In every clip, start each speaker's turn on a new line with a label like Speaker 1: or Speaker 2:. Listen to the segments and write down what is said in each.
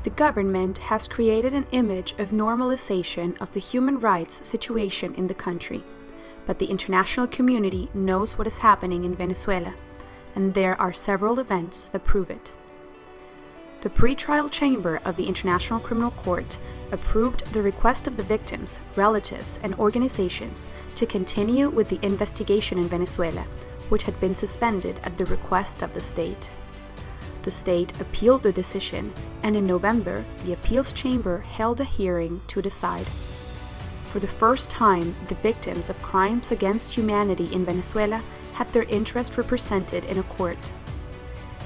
Speaker 1: The government has created an image of normalization of the human rights situation in the country, but the international community knows what is happening in Venezuela, and there are several events that prove it. The pretrial chamber of the International Criminal Court approved the request of the victims, relatives, and organizations to continue with the investigation in Venezuela, which had been suspended at the request of the state. The state appealed the decision, and in November, the appeals chamber held a hearing to decide. For the first time, the victims of crimes against humanity in Venezuela had their interest represented in a court.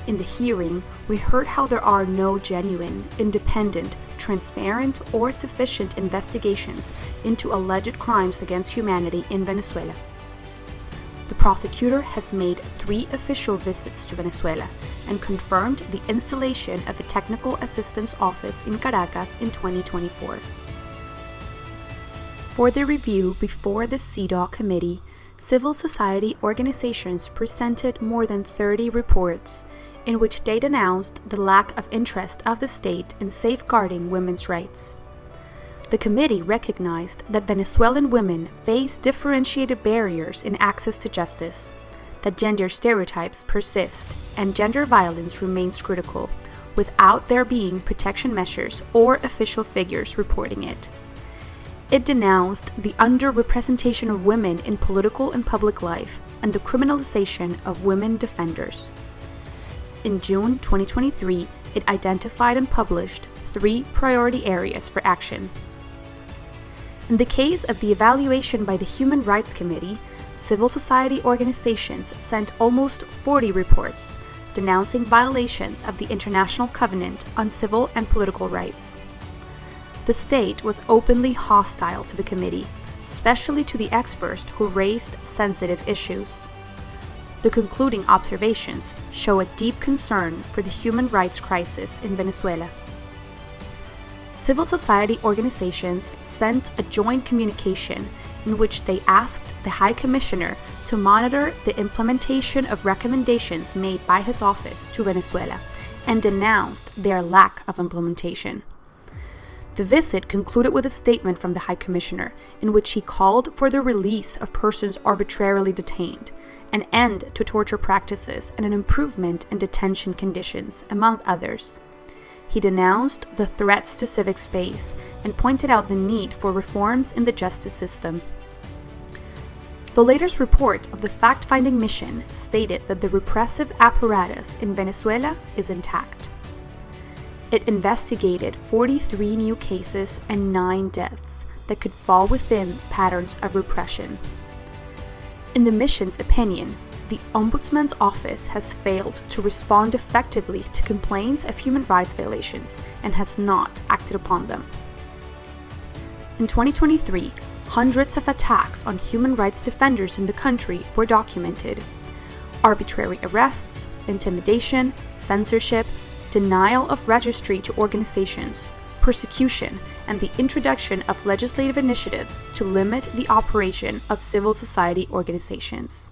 Speaker 1: In the hearing, we heard how there are no genuine, independent, transparent, or sufficient investigations into alleged crimes against humanity in Venezuela. The prosecutor has made 3 official visits to Venezuela and confirmed the installation of a technical assistance office in Caracas in 2024. For the review before the CEDAW committee, civil society organizations presented more than 30 reports in which they denounced the lack of interest of the state in safeguarding women's rights. The committee recognized that Venezuelan women face differentiated barriers in access to justice, that gender stereotypes persist, and gender violence remains critical, without there being protection measures or official figures reporting it. It denounced the underrepresentation of women in political and public life and the criminalization of women defenders. In June 2023, it identified and published 3 priority areas for action. In the case of the evaluation by the Human Rights Committee, civil society organizations sent almost 40 reports denouncing violations of the International Covenant on Civil and Political Rights. The state was openly hostile to the committee, especially to the experts who raised sensitive issues. The concluding observations show a deep concern for the human rights crisis in Venezuela. Civil society organizations sent a joint communication in which they asked the High Commissioner to monitor the implementation of recommendations made by his office to Venezuela and denounced their lack of implementation. The visit concluded with a statement from the High Commissioner in which he called for the release of persons arbitrarily detained, an end to torture practices, and an improvement in detention conditions, among others. He denounced the threats to civic space and pointed out the need for reforms in the justice system. The latest report of the fact-finding mission stated that the repressive apparatus in Venezuela is intact. It investigated 43 new cases and 9 deaths that could fall within patterns of repression. In the mission's opinion, the Ombudsman's office has failed to respond effectively to complaints of human rights violations and has not acted upon them. In 2023, hundreds of attacks on human rights defenders in the country were documented. Arbitrary arrests, intimidation, censorship, denial of registry to organizations, persecution, and the introduction of legislative initiatives to limit the operation of civil society organizations.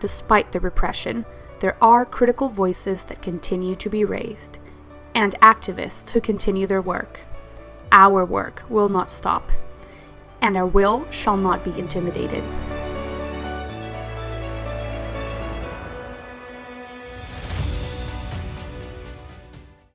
Speaker 1: Despite the repression, there are critical voices that continue to be raised, and activists who continue their work. Our work will not stop, and our will shall not be intimidated.